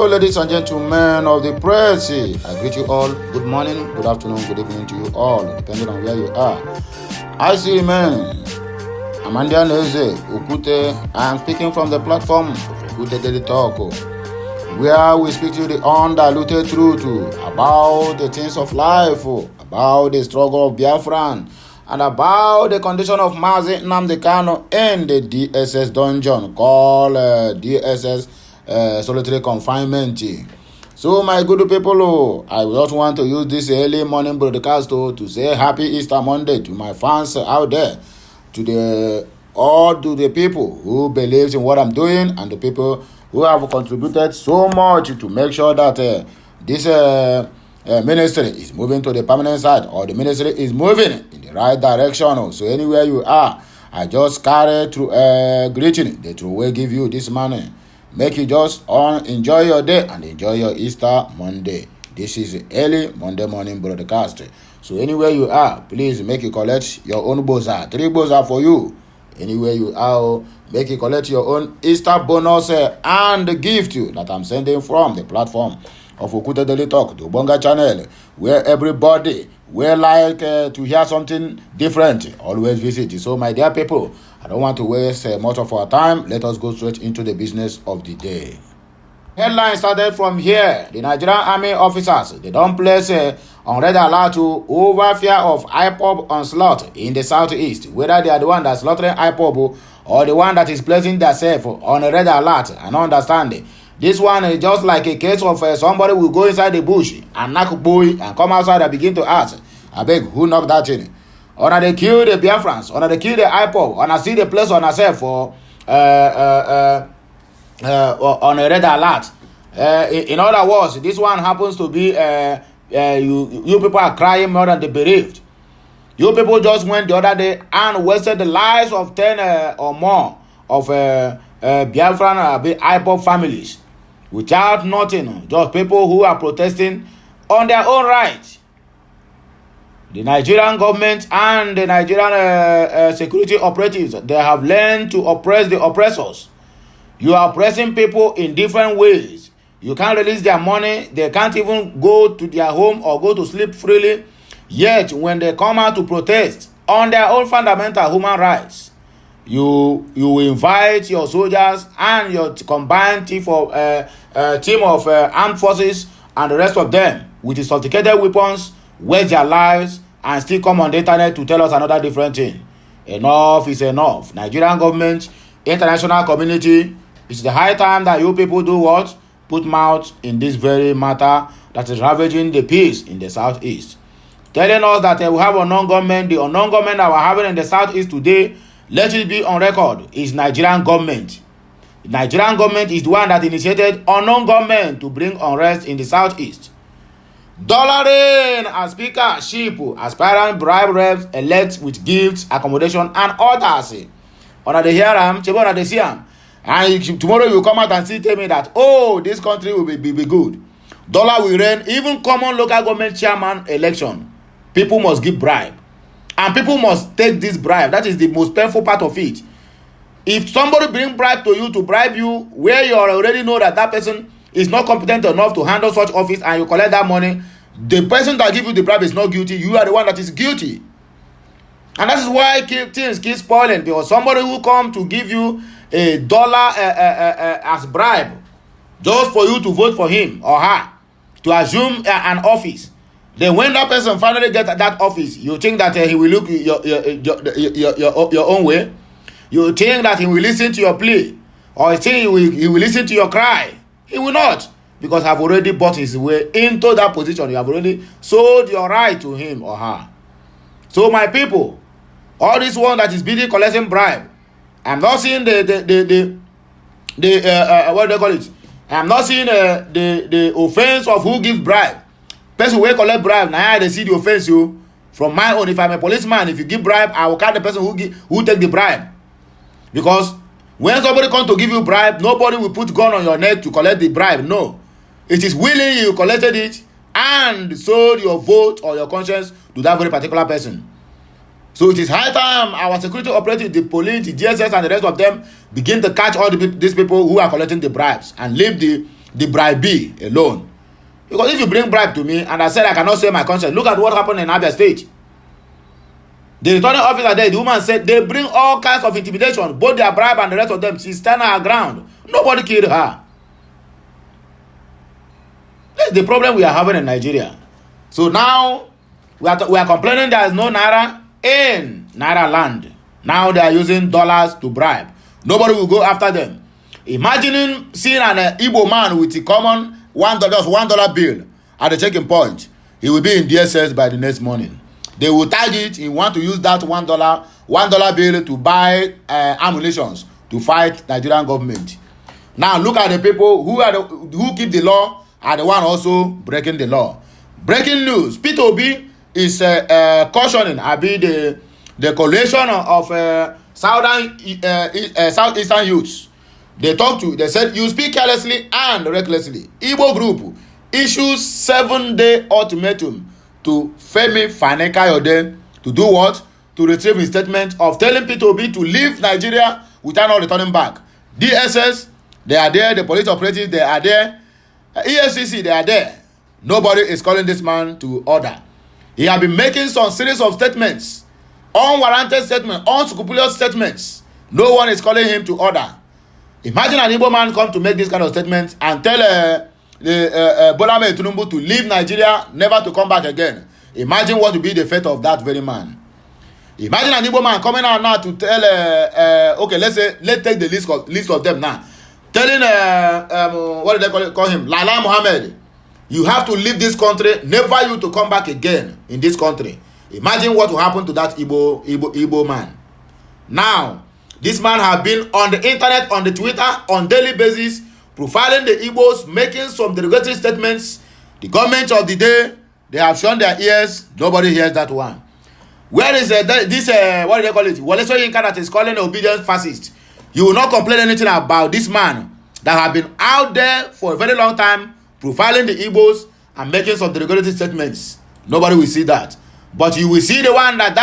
Hello, ladies and gentlemen of the press. I greet you all. Good morning, good afternoon, good evening to you all, depending on where you are. I see man. Amandia Neze, Okute. I am speaking from the platform of Okute Daily Talk, where we speak to the undiluted truth about the things of life, about the struggle of Biafran, and about the condition of Mazi Nnamdi Kanu in the DSS dungeon called DSS solitary confinement. So my good people, I just want to use this early morning broadcast to say happy Easter Monday to my fans out there, to the people who believes in what I'm doing, and the people who have contributed so much to make sure that this ministry is moving to the permanent side, or the ministry is moving in the right direction. So anywhere you are, I just carry through greeting that will give you this money. Make you just enjoy your day and enjoy your Easter Monday. This is early Monday morning broadcast. So anywhere you are, please make you collect your own boza. 3 boza for you. Anywhere you are, make you collect your own Easter bonus and gift that I'm sending from the platform of Okute Daily Talk, the Bonga channel, where everybody will like to hear something different. Always visit. So my dear people, I don't want to waste much of our time. Let us go straight into the business of the day. Headline started from here. The Nigerian Army officers, they don't place on red alert to over fear of IPOB onslaught in the southeast. Whether they are the one that's slaughtering IPOB or the one that is placing themselves on a red alert. I don't understand it. This one is just like a case of somebody will go inside the bush and knock boy and come outside and begin to ask, I beg, who knocked that in? Or they kill the Biafrans, or they kill the IPOB, or see the place on herself for on a red alert. In other words, this one happens to be you people are crying more than the bereaved. You people just went the other day and wasted the lives of 10 or more of Biafran IPOB families without nothing. Just people who are protesting on their own right. The Nigerian government and the Nigerian security operatives, they have learned to oppress the oppressors. You are oppressing people in different ways. You can't release their money. They can't even go to their home or go to sleep freely. Yet, when they come out to protest on their own fundamental human rights, you invite your soldiers and your combined team of armed forces and the rest of them with the sophisticated weapons, waste their lives, and still come on the internet to tell us another different thing. Enough is enough. Nigerian government, international community, it's the high time that you people do what? Put mouth in this very matter that is ravaging the peace in the southeast. Telling us that we have unknown government. The unknown government that we're having in the southeast today, let it be on record, is Nigerian government. The Nigerian government is the one that initiated unknown government to bring unrest in the southeast. Dollar rain and speakership, aspirant bribe reps elect with gifts, accommodation, and others. When they hear them, when they see them, and tomorrow you come out and see tell me that, oh, this country will be good. Dollar will reign. Even common local government chairman election, people must give bribe, and people must take this bribe. That is the most painful part of it. If somebody bring bribe to you to bribe you, where you already know that person is not competent enough to handle such office, and you collect that money, the person that give you the bribe is not guilty. You are the one that is guilty. And that is why things keep spoiling, because somebody who come to give you $1 as bribe just for you to vote for him or her to assume an office. Then when that person finally gets that office, you think that he will look your own way. You think that he will listen to your plea, or you think he will listen to your cry. He will not, because have already bought his way into that position. You have already sold your right to him or her. So my people, all this one that is busy collecting bribe, I'm not seeing the what do they call it? I'm not seeing the offense of who gives bribe. Person who collect bribe, now they see the offense. You from my own. If I'm a policeman, if you give bribe, I will catch the person who take the bribe, because when somebody comes to give you bribe, nobody will put gun on your neck to collect the bribe. No. It is willing you collected it and sold your vote or your conscience to that very particular person. So it is high time our security operatives, the police, the DSS, and the rest of them begin to catch all these people who are collecting the bribes and leave the the bribe alone. Because if you bring bribe to me and I said I cannot say my conscience, look at what happened in Abia State. The returning officer there, the woman said they bring all kinds of intimidation, both their bribe and the rest of them. She's standing her ground. Nobody killed her. That's the problem we are having in Nigeria. So now we are complaining there is no naira in naira land. Now they are using dollars to bribe. Nobody will go after them. Imagining seeing an Igbo man with a common $1 bill at the checking point. He will be in DSS by the next morning. They will tag it. He want to use that $1 bill to buy ammunitions to fight Nigerian government. Now look at the people who keep the law are the one also breaking the law. Breaking news: Peter Obi is cautioning the coalition of southeastern youths. They said you speak carelessly and recklessly. Igbo group issues 7-day ultimatum to Femi Fani-Kayode to do what? To retrieve his statement of telling Peter Obi to leave Nigeria without not returning back. DSS, they are there. The police operatives, they are there. EFCC, they are there. Nobody is calling this man to order. He has been making some series of statements, unwarranted statements, unscrupulous statements. No one is calling him to order. Imagine an Igbo man come to make this kind of statement and tell Bola Ahmed Tinubu to leave Nigeria, never to come back again. Imagine what will be the fate of that very man. Imagine an Igbo man coming out now to tell, okay, let's take the list of them now. Telling, what did they call him? Lala Mohammed, you have to leave this country, never you to come back again in this country. Imagine what will happen to that Igbo man. Now, this man has been on the internet, on the Twitter, on daily basis, profiling the Igbos, making some derogatory statements. The government of the day, they have shown their ears. Nobody hears that one. Where is this, what do they call it? Wole Soyinka that is calling obedient fascist. You will not complain anything about this man that have been out there for a very long time, profiling the Igbos and making some derogatory statements. Nobody will see that. But you will see the one that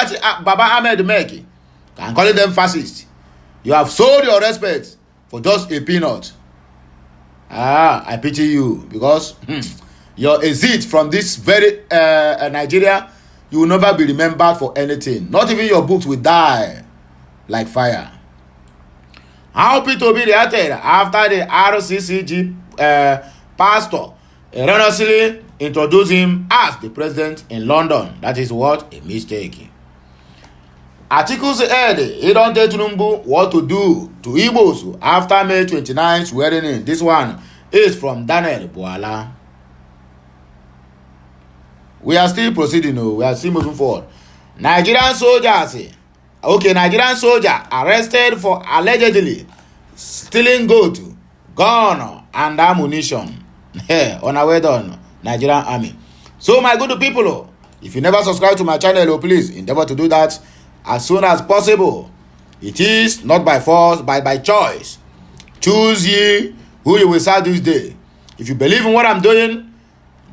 Baba Ahmed make and calling them fascist. You have sold your respect for just a peanut. I pity you because your exit from this very Nigeria, you will never be remembered for anything. Not even your books will die like fire. How Peter Obi reacted after the RCCG pastor erroneously introduced him as the president in London. That is what? A mistake. Atiku said he don't tell Tinubu what to do to Igbos after May 29 swearing in. This one is from Daniel Boala. We are still proceeding. We are still moving forward. Nigerian soldiers. Okay, Nigerian soldier arrested for allegedly stealing gold, gun, and ammunition. On our way down, Nigerian army. So, my good people, if you never subscribe to my channel, please endeavor to do that as soon as possible. It is not by force, but by choice. Choose ye who you will serve this day. If you believe in what I'm doing,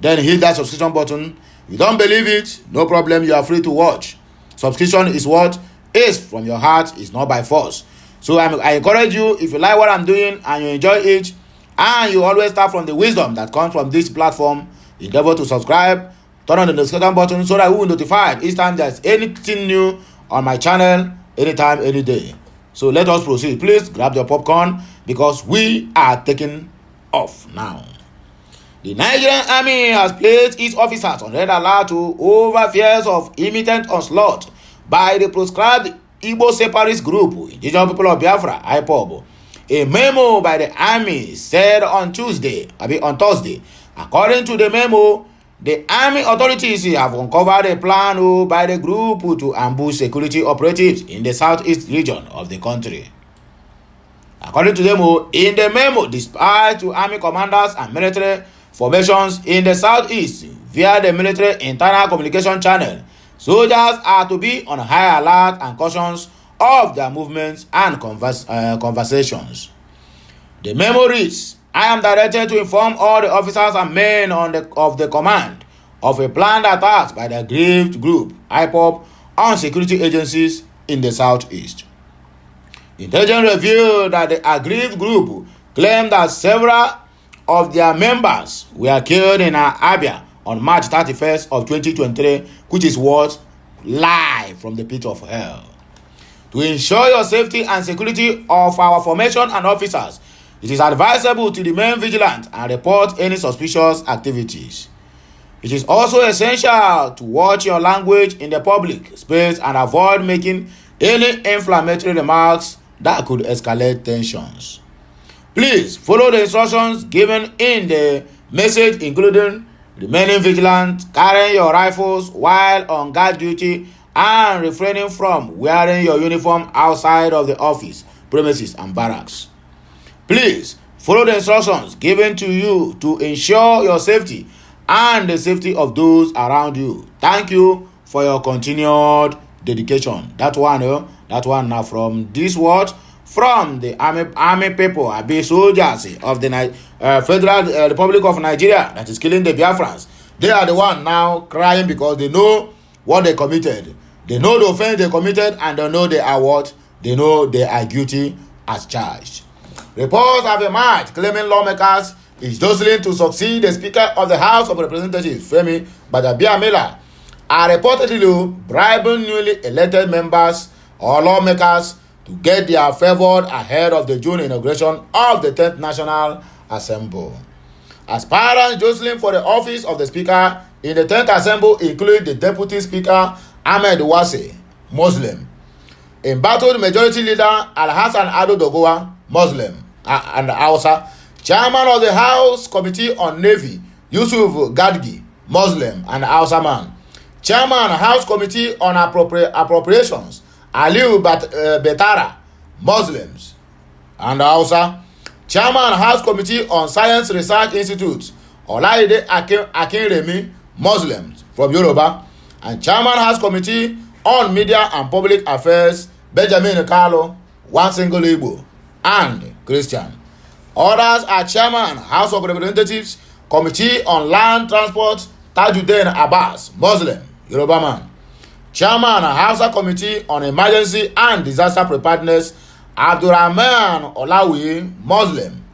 then hit that subscription button. If you don't believe it, no problem, you are free to watch. Subscription is what is from your heart, it's not by force. So I encourage you, if you like what I'm doing and you enjoy it, and you always start from the wisdom that comes from this platform, endeavor to subscribe, turn on the notification button so that we will notify each time there's anything new on my channel, anytime, any day. So let us proceed. Please grab your popcorn because we are taking off now. The Nigerian army has placed its officers on red alert to over fears of imminent onslaught by the proscribed Igbo separatist group, Indigenous People of Biafra, IPOB. A memo by the army said on Thursday. According to the memo, the army authorities have uncovered a plan by the group to ambush security operatives in the southeast region of the country. According to them, in the memo, dispatched to army commanders and military formations in the southeast via the military internal communication channel, soldiers are to be on high alert and cautions of their movements and conversations. The memo reads, I am directed to inform all the officers and men of the command of a planned attack by the aggrieved group, IPOB, on security agencies in the southeast. Intelligence revealed that the aggrieved group claimed that several of their members were killed in Abia on March 31st of 2023, which is what? Live from the pit of hell. To ensure your safety and security of our formation and officers, it is advisable to remain vigilant and report any suspicious activities. It is also essential to watch your language in the public space and avoid making any inflammatory remarks that could escalate tensions. Please follow the instructions given in the message, including remaining vigilant, carrying your rifles while on guard duty, and refraining from wearing your uniform outside of the office, premises, and barracks. Please follow the instructions given to you to ensure your safety and the safety of those around you. Thank you for your continued dedication. That one now from this word from the army people, be soldiers of the Federal Republic of Nigeria that is killing the Biafrans. They are the one now crying because they know what they committed. They know the offense they committed, and they know they are what? They know they are guilty as charged. Reports have emerged claiming lawmakers is jostling to succeed the Speaker of the House of Representatives, Femi Fani-Kayode, are reportedly bribing newly elected members or lawmakers to get their favored ahead of the June inauguration of the 10th National Assembly. Aspirants jostling for the office of the Speaker in the 10th Assembly include the Deputy Speaker Ahmed Wase, Muslim, embattled Majority Leader Alhassan Ado Dogowa, Muslim, and Hausa, Chairman of the House Committee on Navy, Yusuf Gadgi, Muslim and Hausa man, Chairman House Committee on Appropriations, Aliu Betara, Muslims and Hausa, Chairman House Committee on Science Research Institute, Olaide Akinremi, Muslims from Yoruba, and Chairman House Committee on Media and Public Affairs, Benjamin Carlo, one single Igbo, and Christian. Others are Chairman House of Representatives Committee on Land Transport, Tajuddin Abbas, Muslim, Yoruba man. Chairman Hausa Committee on Emergency and Disaster Preparedness, Abdurrahman Olawi, Muslim,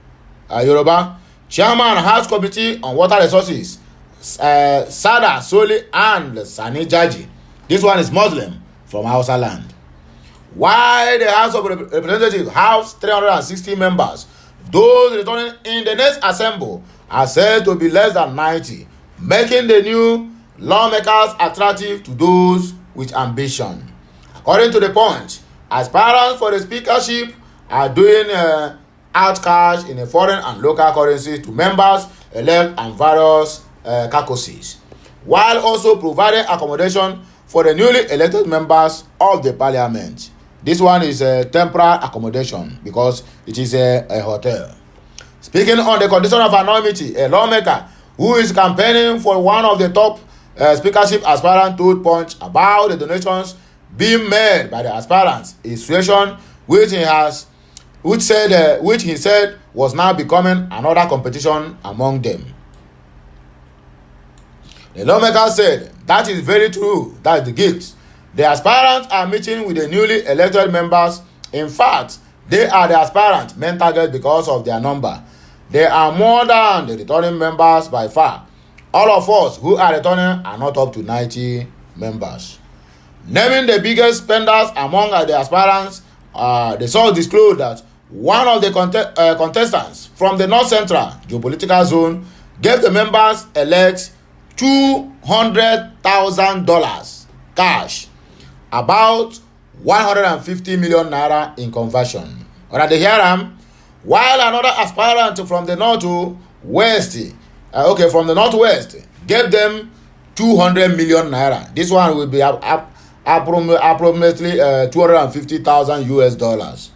Yoruba. Chairman House Committee on Water Resources, Sada Soli and Sani Jaji. This one is Muslim from Hausa land. While the House of Representatives has 360 members, those returning in the next assembly are said to be less than 90, making the new lawmakers attractive to those with ambition. According to the Punch, aspirants for the speakership are doing out cash in a foreign and local currency to members elect and various caucuses, while also providing accommodation for the newly elected members of the parliament. This one is a temporary accommodation because it is a hotel. Speaking on the condition of anonymity, a lawmaker who is campaigning for one of the top speakership aspirants told Punch about the donations being made by the aspirants, a situation which he said was now becoming another competition among them. The lawmaker said that is very true. That is the gift. The aspirants are meeting with the newly elected members. In fact, they are the aspirants' main target because of their number. They are more than the returning members by far. All of us who are returning are not up to 90 members. Naming the biggest spenders among the aspirants, the source disclosed that one of the contestants from the North Central geopolitical zone gave the members elect $200,000 cash, about 150 million naira in conversion. Or the Hiram, while another aspirant from the northwest gave them 200 million naira. This one will be approximately $250,000.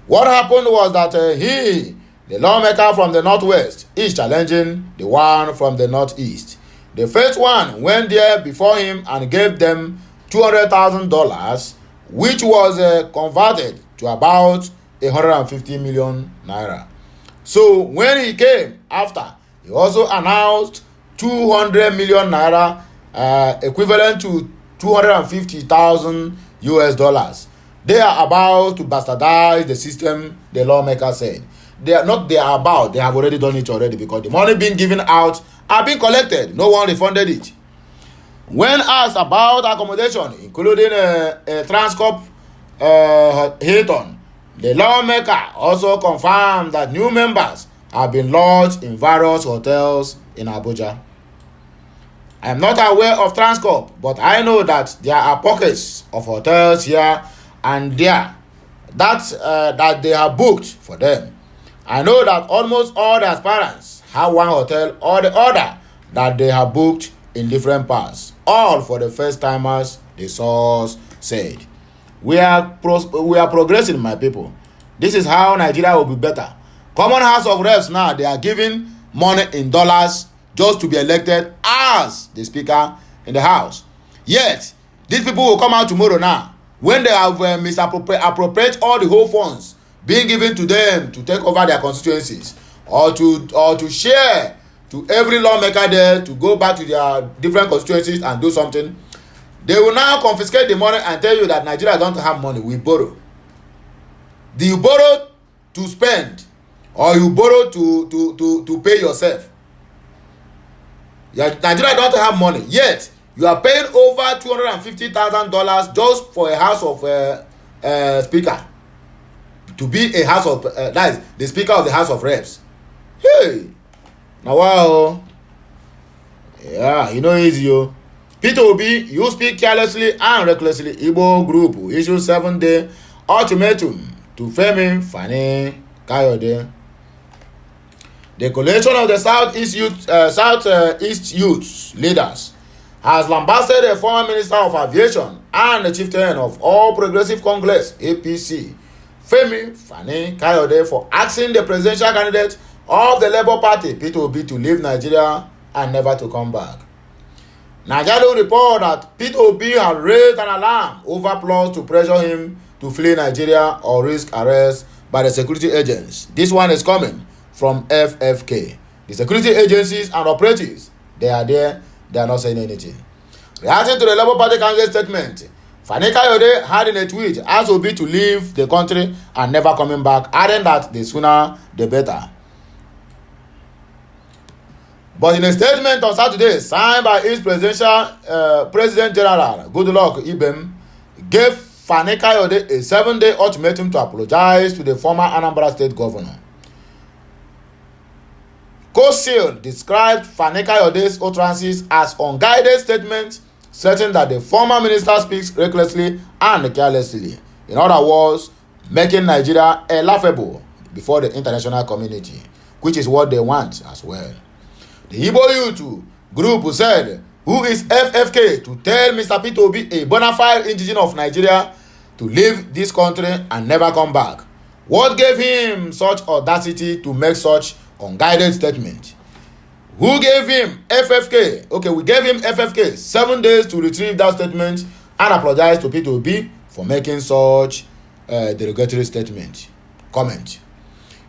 What happened was that the lawmaker from the northwest, is challenging the one from the northeast. The first one went there before him and gave them $200,000, which was converted to about 150 million naira. So when he came after, he also announced 200 million naira, equivalent to $250,000. They are about to bastardize the system, the lawmaker said. they are not they are about, they have already done it already, because the money being given out are being collected. No one refunded it. When asked about accommodation, including a Transcorp Hilton, the lawmaker also confirmed that new members have been lodged in various hotels in Abuja. I am not aware of Transcorp, but I know that there are pockets of hotels here and there that they have booked for them. I know that almost all the aspirants have one hotel or the other that they have booked in different parts, all for the first timers, the source said. We are progressing, my people. This is how Nigeria will be better. Common House of Reps now, they are giving money in dollars just to be elected as the speaker in the house. Yet these people will come out tomorrow now, when they have misappropriate all the whole funds being given to them to take over their constituencies, or to share to every lawmaker there to go back to their different constituencies and do something. They will now confiscate the money and tell you that Nigeria don't have money, we borrow. Do you borrow to spend, or you borrow to pay yourself? Nigeria don't have money, yet you are paying over $250,000 just for a house of speaker, to be a house of that is the speaker of the House of Reps. Hey, now wow, yeah, you know easy yo. Peter Obi, you speak carelessly and recklessly. Igbo group issue 7-day ultimatum to Femi Fani-Kayode. The coalition of the Southeast Youth leaders has lambasted the former Minister of Aviation and the chieftain of All Progressive Congress (APC), Femi Fani-Kayode, for asking the presidential candidate of the Labour Party, Peter Obi, to leave Nigeria and never to come back. Nigeria report that Peter Obi had raised an alarm over plots to pressure him to flee Nigeria or risk arrest by the security agents. This one is coming from FFK. The security agencies and operatives, they are there, they are not saying anything. Reacting to the Labour Party candidate statement, Fani-Kayode had in a tweet asked Obi to leave the country and never coming back, adding that the sooner the better. But in a statement on Saturday, signed by his President General Goodluck Ibem, gave Fani-Kayode a 7-day ultimatum to apologize to the former Anambra State Governor. COSIL described Fani-Kayode's utterances as unguided statements, certain that the former minister speaks recklessly and carelessly. In other words, making Nigeria laughable before the international community, which is what they want as well. The Igbo Youth group said, who is FFK, to tell Mr. Peter Obi, a bona fide indigenous of Nigeria, to leave this country and never come back. What gave him such audacity to make such unguided statement? Who gave him FFK? Okay, we gave him FFK 7 days to retrieve that statement and apologize to Peter Obi for making such derogatory statement. Comment.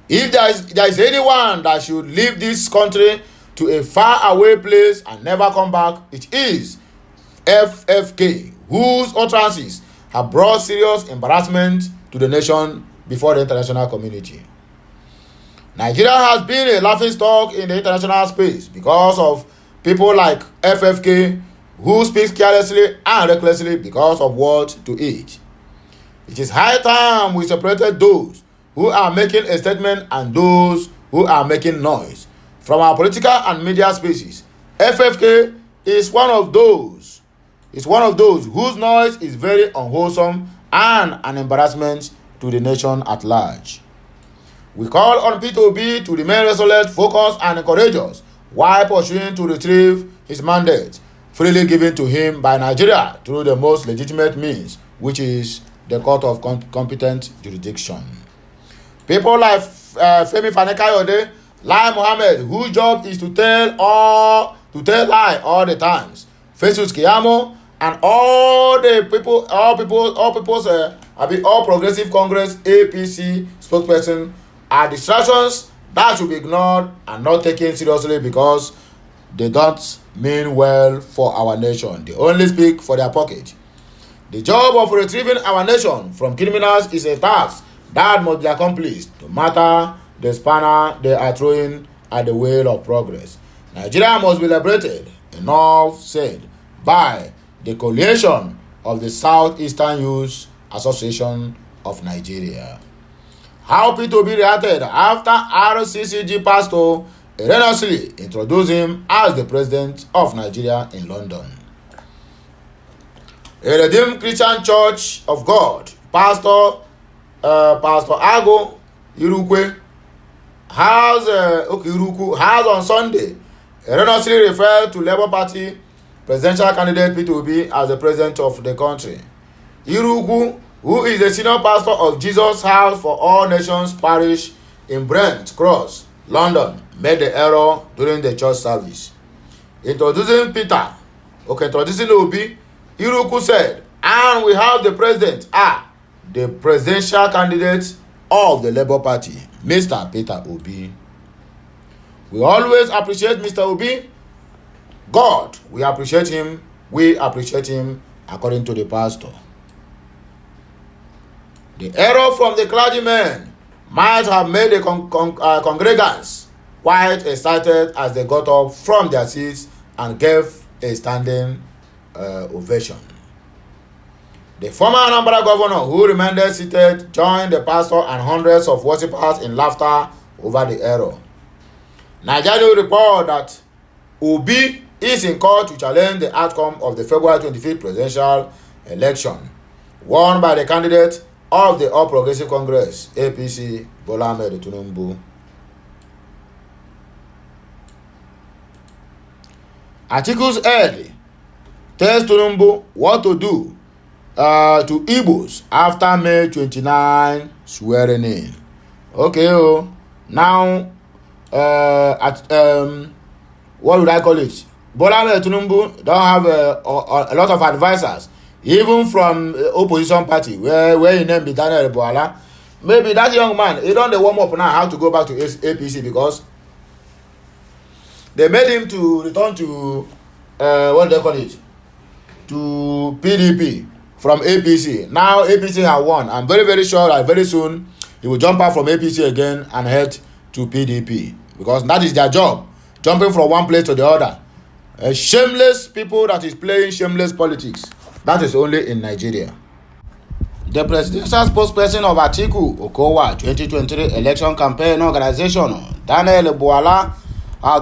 If there is anyone that should leave this country to a far away place and never come back, it is FFK, whose utterances have brought serious embarrassment to the nation before the international community. Nigeria has been a laughingstock in the international space because of people like FFK, who speaks carelessly and recklessly because of what to eat. It is high time we separated those who are making a statement and those who are making noise from our political and media spaces. FFK is one of those. It's one of those whose noise is very unwholesome and an embarrassment to the nation at large. We call on Peter Obi to remain resolute, focused, and courageous while pursuing to retrieve his mandate freely given to him by Nigeria through the most legitimate means, which is the court of competent jurisdiction. People like Femi Fani-Kayode, Lai Mohammed, whose job is to tell lie all the times, Festus Keyamo, and all Progressive Congress APC spokesperson are distractions that should be ignored and not taken seriously because they don't mean well for our nation. They only speak for their pocket. The job of retrieving our nation from criminals is a task that must be accomplished, no matter the spanner they are throwing at the wheel of progress. Nigeria must be liberated, enough said by the coalition of the Southeastern Youth Association of Nigeria. How Peter Obi reacted after RCCG pastor erroneously introduced him as the president of Nigeria in London. A Redeemed Christian Church of God, Pastor Ago Irukwe has on Sunday erroneously referred to Labour Party presidential candidate Peter Obi as the president of the country. Irukwu, who is the senior pastor of Jesus House for All Nations Parish in Brent Cross, London, made the error during the church service. Introducing Obi, Irukwu said, and we have the president, the presidential candidate of the Labour Party, Mr. Peter Obi. We always appreciate Mr. Obi. God, we appreciate him, according to the pastor. The error from the clergymen might have made the congregants quite excited as they got up from their seats and gave a standing ovation. The former Anambra governor, who remained seated, joined the pastor and hundreds of worshippers in laughter over the error. Nigeria report that Obi is in court to challenge the outcome of the February 25th presidential election, won by the candidate of the All Progressive Congress, APC, Bola Ahmed Tinubu. Atiku's aide tells Tinubu what to do to Igbos after May 29 swearing in. Okay, now what would I call it? Bola Ahmed Tinubu don't have a lot of advisors, even from opposition party, where he named be Daniel Boala. Maybe that young man, he don't warm up now how to go back to APC because they made him to return to what do they call it? To PDP from APC. Now APC have won. I'm very, very sure that very soon he will jump out from APC again and head to PDP because that is their job, jumping from one place to the other. Shameless people that is playing shameless politics. That is only in Nigeria. The presidential spokesperson of Atiku Okowa 2023 election campaign organization, Daniel Boala,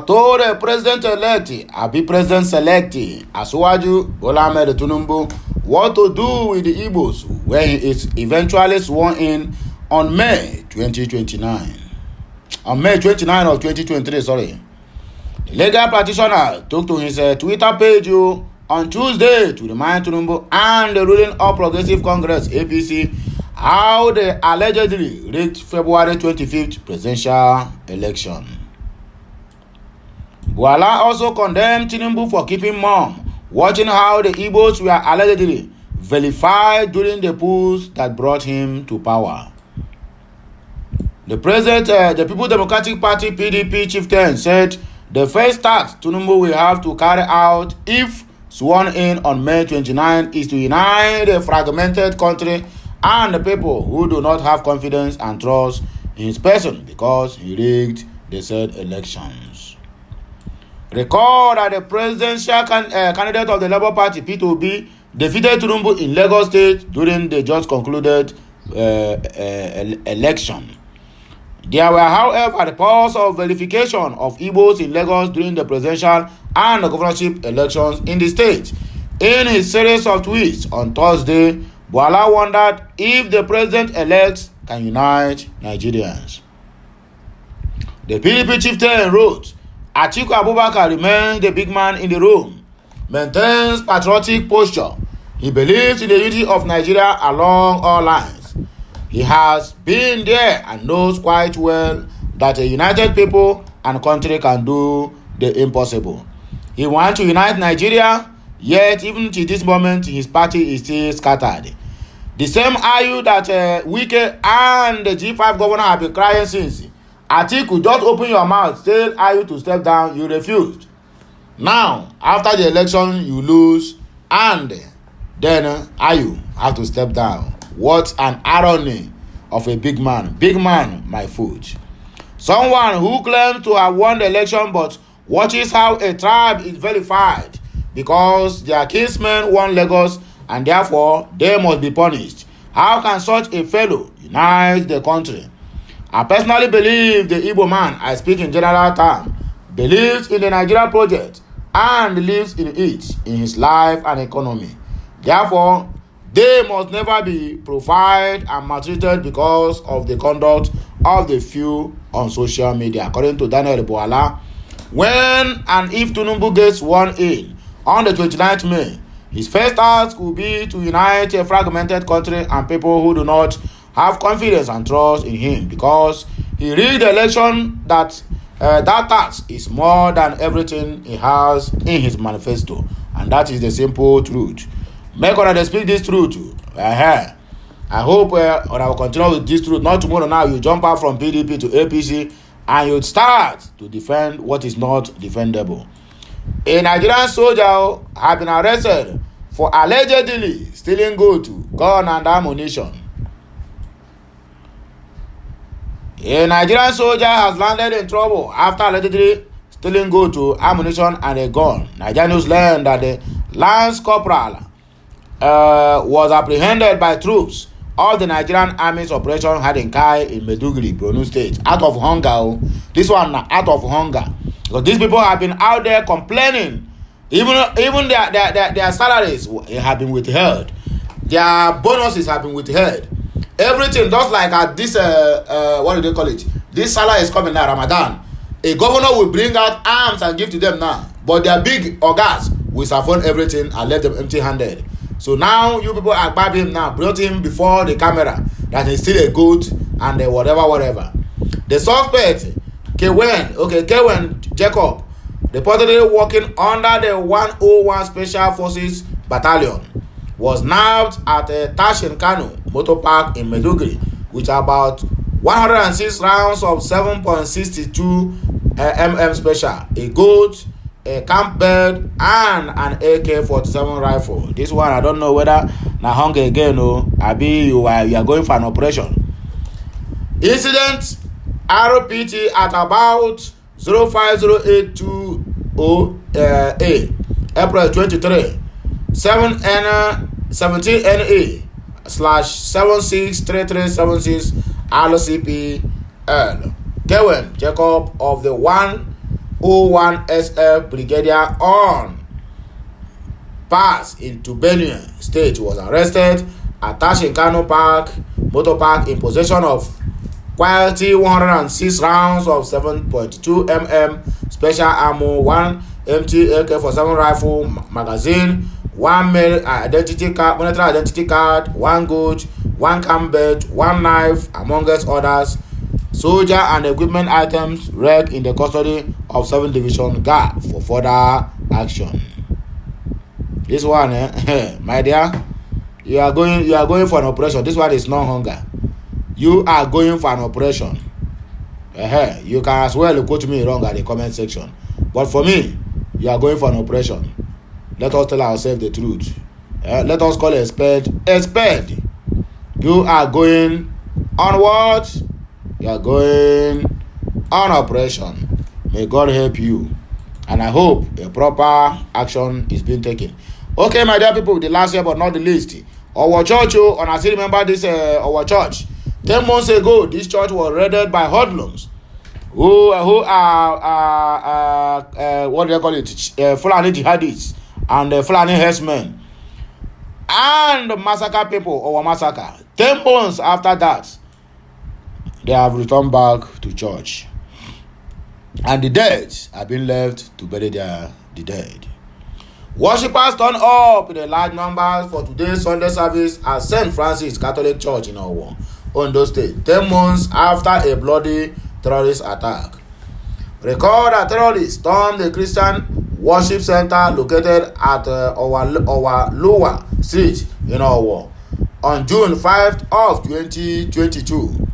told the president-elect, president-select, Asiwaju Bola Ahmed Tinubu, what to do with the Igbos when he is eventually sworn in on May 2029. On May 29 of 2023, sorry. The legal practitioner took to his Twitter page on Tuesday to remind Tinubu and the ruling All Progressive Congress APC how they allegedly rigged February 25th presidential election. Boala also condemned Tinubu for keeping mum, watching how the Igbos were allegedly vilified during the coups that brought him to power. The president, the People's Democratic Party PDP chieftain said the first task Tinubu will have to carry out if sworn in on May 29 is to unite the fragmented country and the people who do not have confidence and trust in his person because he rigged the said elections. Recall that the presidential candidate of the Labour Party, Peter Obi, defeated Tinubu in Lagos State during the just concluded election. There were, however, reports of verification of Igbos in Lagos during the presidential and the governorship elections in the state. In his series of tweets on Thursday, Boala wondered if the president-elect can unite Nigerians. The PDP chieftain wrote, Atiku Abubakar remains the big man in the room, maintains patriotic posture. He believes in the unity of Nigeria along all lines. He has been there and knows quite well that a united people and country can do the impossible. He wants to unite Nigeria, yet even to this moment his party is still scattered. The same Ayu that Wike and the G5 governor have been crying since. Atiku, just open your mouth, tell Ayu to step down, you refused. Now, after the election, you lose, and then Ayu have to step down. What an irony of a big man. Big man, my foot. Someone who claims to have won the election but watches how a tribe is verified because their kinsmen won Lagos and therefore they must be punished. How can such a fellow unite the country? I personally believe the Igbo man, I speak in general terms, believes in the Nigeria project and lives in it in his life and economy. Therefore, they must never be profiled and maltreated because of the conduct of the few on social media. According to Daniel Boala, when and if Tinubu gets sworn in on the 29th May, his first task will be to unite a fragmented country and people who do not have confidence and trust in him because he rigged the election. That task is more than everything he has in his manifesto, and that is the simple truth. Make sure they speak this truth. I hope I will continue with this truth. Not tomorrow now you jump out from PDP to APC and you start to defend what is not defendable. A Nigerian soldier has been arrested for allegedly stealing gun and ammunition. A Nigerian soldier has landed in trouble after allegedly stealing ammunition and a gun. Nigerian news learned that the Lance Corporal was apprehended by troops of the Nigerian Army's Operation Hadinkai in Maiduguri, Borno State, out of hunger. This one out of hunger. Because these people have been out there complaining. Even their salaries have been withheld. Their bonuses have been withheld. Everything, just like at this, what do they call it? This Salah is coming now, Ramadan. A governor will bring out arms and give to them now. But their big organs will siphon everything and let them empty-handed. So now you people are grabbing him now, brought him before the camera that he's still a goat and whatever. The suspect, Kewen Jacob, reportedly working under the 101 Special Forces Battalion, was nabbed at a Tashin Kano motor park in Maiduguri with about 106 rounds of 7.62 mm special, a goat, a camp bed, and an AK-47 rifle. This one, I don't know whether na hunger again or you are going for an operation. Incident RPT at about 050820 April 23, 17NA/763376 LCPL. Kevin Jacob of the 101 SF Brigadier on pass into Benue State was arrested at Tashin Kano Park, Motor Park, in possession of quality 106 rounds of 7.2 mm special ammo, 1 empty AK-47 rifle magazine, 1 male identity card, monetary identity card, 1 goat, 1 camp bed, 1 knife, amongst others. Soldier and equipment items wrecked in the custody of 7th Division Guard for further action. This one, my dear, you are going for an operation. This one is no hunger. You are going for an operation. You can as well quote me wrong at the comment section. But for me, you are going for an operation. Let us tell ourselves the truth. Let us call a spade a spade. You are going on what? You are going on operation. May God help you. And I hope a proper action is being taken. Okay, my dear people, the last year but not the least. Our church, and I still remember this, our church. 10 months ago, this church was raided by hoodlums who are what do they call it? Fulani jihadists and Fulani herdsmen. And massacre people, or massacre. 10 months after that, they have returned back to church. And the dead have been left to bury the dead. Worshippers turned up in a large numbers for today's Sunday service at St. Francis Catholic Church in Ondo State, 10 months after a bloody terrorist attack. Recall that terrorists stormed the Christian worship center located at our Lower Street in Owo on June 5th of 2022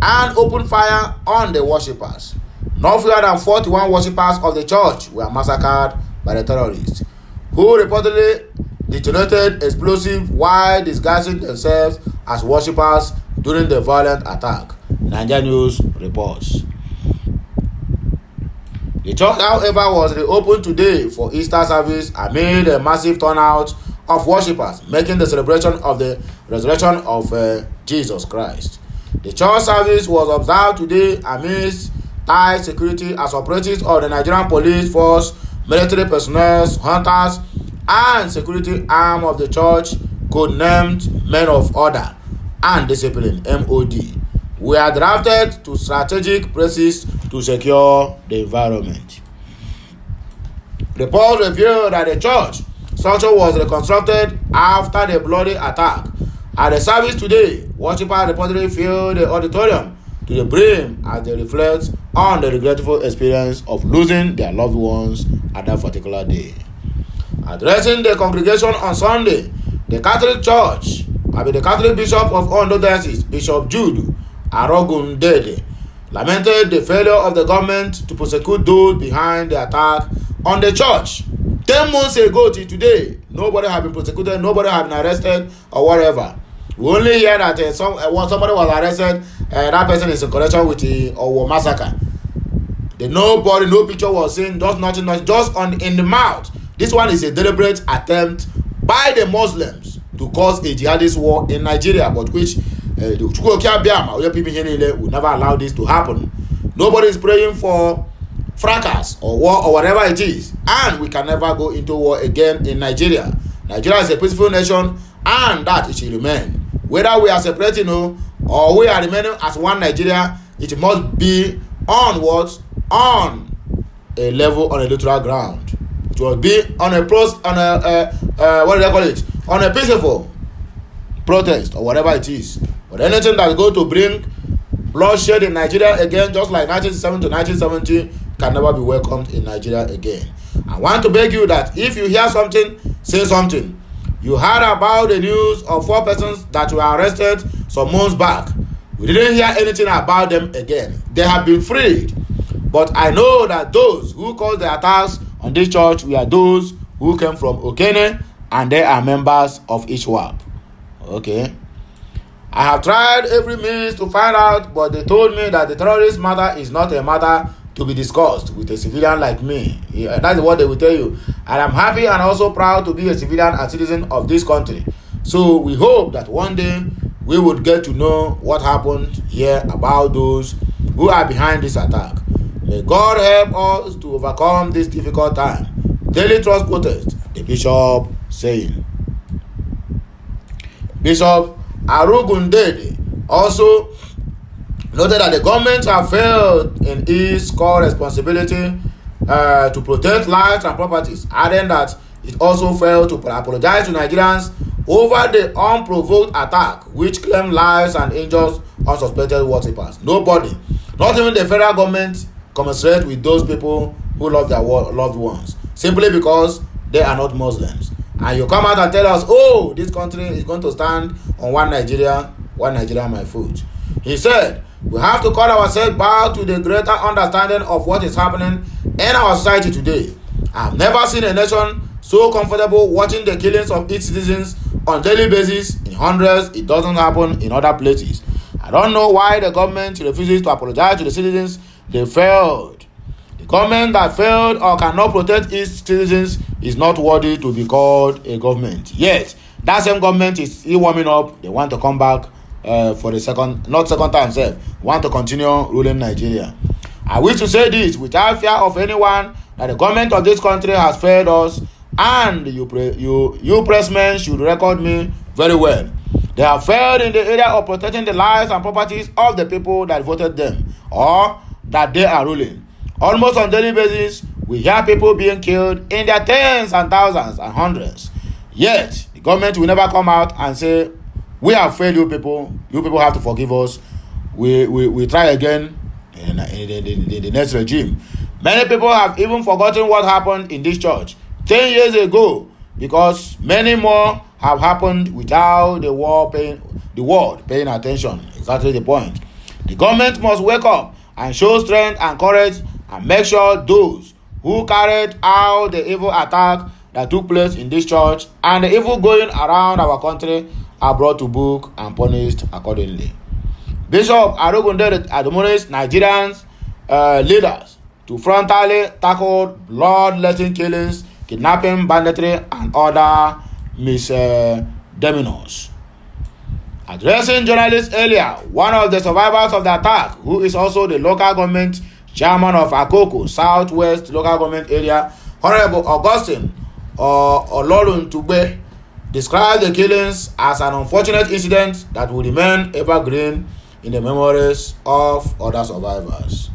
and opened fire on the worshippers. No fewer than 41 worshippers of the church were massacred by the terrorists, who reportedly detonated explosives while disguising themselves as worshippers during the violent attack. Nigeria News reports. The church, however, was reopened today for Easter service amid a massive turnout of worshippers, making the celebration of the resurrection of Jesus Christ. The church service was observed today amidst tight security as operatives of the Nigerian police force, military personnel, hunters, and security arm of the church, codenamed Men of Order and Discipline (MOD), were drafted to strategic places to secure the environment. Reports revealed that the church structure was reconstructed after the bloody attack. At the service today, worshippers reportedly filled the auditorium to the brim as they reflect on the regretful experience of losing their loved ones at that particular day. Addressing the congregation on Sunday, the Catholic Bishop of Ondo Diocese, Bishop Jude Arogundede, lamented the failure of the government to prosecute those behind the attack on the church. 10 months ago to today, nobody has been prosecuted, nobody has been arrested or whatever. We only hear that somebody was arrested, that person is in connection with the Owo massacre. No picture was seen, just nothing, just in the mouth. This one is a deliberate attempt by the Muslims to cause a jihadist war in Nigeria, but which will never allow this to happen. Nobody is praying for fracas or war or whatever it is, and we can never go into war again in Nigeria. Nigeria is a peaceful nation, and that it should remain. Whether we are separating or we are remaining as one Nigeria, it must be on a level, on a neutral ground. It will be on a on a peaceful protest or whatever it is. But anything that is going to bring bloodshed in Nigeria again, just like 1970 to 1970, can never be welcomed in Nigeria again. I want to beg you that if you hear something, say something. You heard about the news of 4 persons that were arrested some months back. We didn't hear anything about them again. They have been freed. But I know that those who caused the attacks on this church were those who came from Okene, and they are members of IPOB. Okay. I have tried every means to find out, but they told me that the terrorist matter is not a matter to be discussed with a civilian like me. Yeah, that's what they will tell you. And I'm happy and also proud to be a civilian and citizen of this country. So we hope that one day we would get to know what happened here about those who are behind this attack. May God help us to overcome this difficult time. Daily trust protest, the bishop saying. Bishop Arugundede also noted that the government have failed in its core responsibility to protect lives and properties, adding that it also failed to apologize to Nigerians over the unprovoked attack which claimed lives and injures unsuspected worshippers. Nobody, not even the federal government, commiserate with those people who love their loved ones simply because they are not Muslims. And you come out and tell us, oh, this country is going to stand on one Nigeria, my foot. He said, we have to call ourselves back to the greater understanding of what is happening in our society today. I've never seen a nation so comfortable watching the killings of its citizens on daily basis. In hundreds, it doesn't happen in other places. I don't know why the government refuses to apologize to the citizens. They failed. The government that failed or cannot protect its citizens is not worthy to be called a government. Yet, that same government is still warming up. They want to come back for the second time, want to continue ruling Nigeria. I wish to say this without fear of anyone, that the government of this country has failed us, and you pressmen should record me very well. They have failed in the area of protecting the lives and properties of the people that voted them or that they are ruling. Almost on daily basis, we hear people being killed in their tens and thousands and hundreds. Yet, the government will never come out and say, we have failed you people have to forgive us. We try again in the next regime. Many people have even forgotten what happened in this church 10 years ago, because many more have happened without the world paying attention. Exactly the point. The government must wake up and show strength and courage and make sure those who carried out the evil attack that took place in this church and the evil going around our country are brought to book and punished accordingly. Bishop Arogunde admonished Nigerians leaders to frontally tackle bloodletting killings, kidnapping, banditry, and other misdemeanors. Addressing journalists earlier, one of the survivors of the attack, who is also the local government chairman of Akoko Southwest Local Government Area, Honorable Augustine Olorun Tugbe, described the killings as an unfortunate incident that will remain evergreen in the memories of other survivors.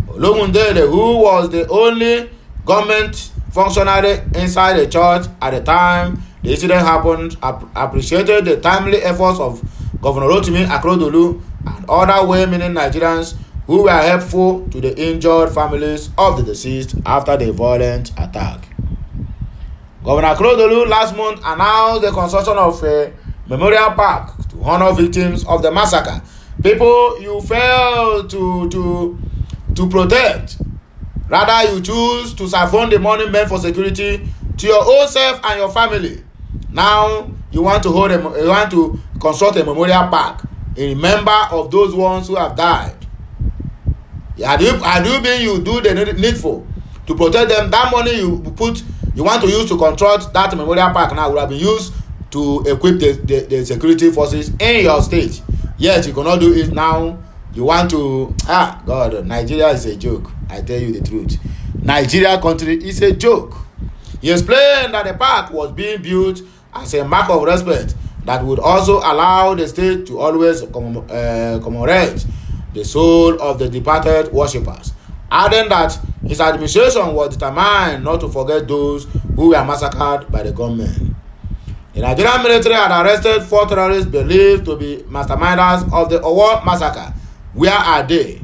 Olumundele, who was the only government functionary inside the church at the time the incident happened, appreciated the timely efforts of Governor Rotimi Akeredolu and other well-meaning Nigerians who were helpful to the injured families of the deceased after the violent attack. Governor Akeredolu last month announced the construction of a memorial park to honor victims of the massacre. People you fail to protect. Rather, you choose to siphon the money meant for security to your own self and your family. Now you want to construct a memorial park in remember of those ones who have died. Had you been you do the needful to protect them, that money you want to use to construct that memorial park now would have been used to equip the security forces in your state. Yet you cannot do it now. You want to God, Nigeria is a joke. I tell you the truth. Nigeria country is a joke. He explained that the park was being built as a mark of respect that would also allow the state to always commemorate the soul of the departed worshippers, adding that his administration was determined not to forget those who were massacred by the government. The Nigerian military had arrested 4 terrorists believed to be masterminders of the Owo massacre. Where are they?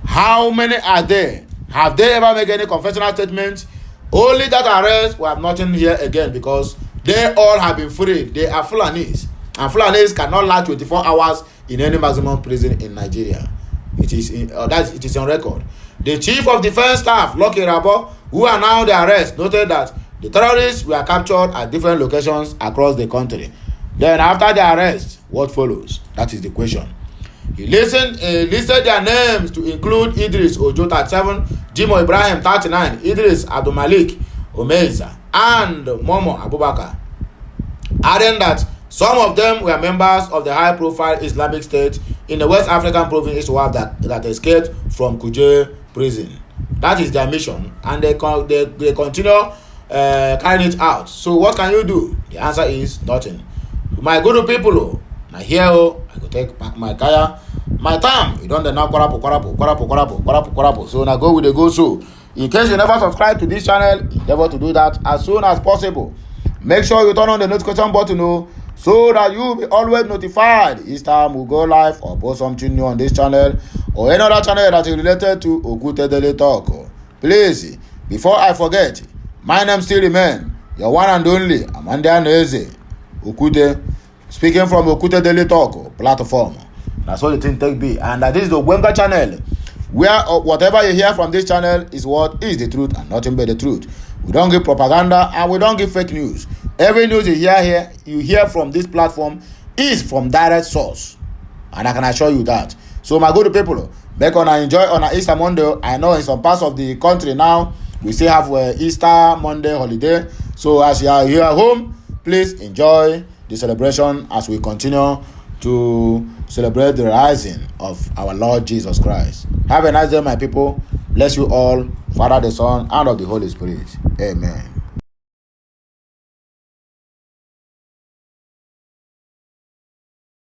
How many are there? Have they ever made any confessional statements? Only that arrest, we have nothing here again because they all have been freed. They are Fulanis. And Fulanis cannot last 24 hours in any maximum prison in Nigeria. It is on record. The Chief of Defense Staff, Lucky Rabo, who are now the arrest, noted that the terrorists were captured at different locations across the country. Then after the arrest, what follows? That is the question. He listed their names to include Idris Ojo 37, Jimo Ibrahim 39, Idris Abdulmalik Omeiza, and Momo Abubakar, adding that some of them were members of the high-profile Islamic State in the West African province that escaped from Kuje prison. That is their mission, and they continue carrying it out. So what can you do? The answer is nothing. My good people, now here I go take back my kaya, my time. You don't now kwarapo. So now go with the go so. In case you never subscribe to this channel, endeavor to do that as soon as possible. Make sure you turn on the notification button so that you'll be always notified each time we go live or post something new on this channel or any other channel that is related to Okute Daily Talk. Please, before I forget, my name still remains your one and only Amanda Neze Okute, speaking from Okute Daily Talk platform. That's what the thing take be. And this is the Wenga channel, where whatever you hear from this channel is what is the truth and nothing but the truth. We don't give propaganda and we don't give fake news. Every news you hear from this platform is from direct source, and I can assure you that. So my good people, make on enjoy on Easter Monday. I know in some parts of the country now we still have Easter Monday holiday. So as you are here at home, please enjoy the celebration as we continue to celebrate the rising of our Lord Jesus Christ. Have a nice day, my people. Bless you all, Father, the Son, and of the Holy Spirit. Amen.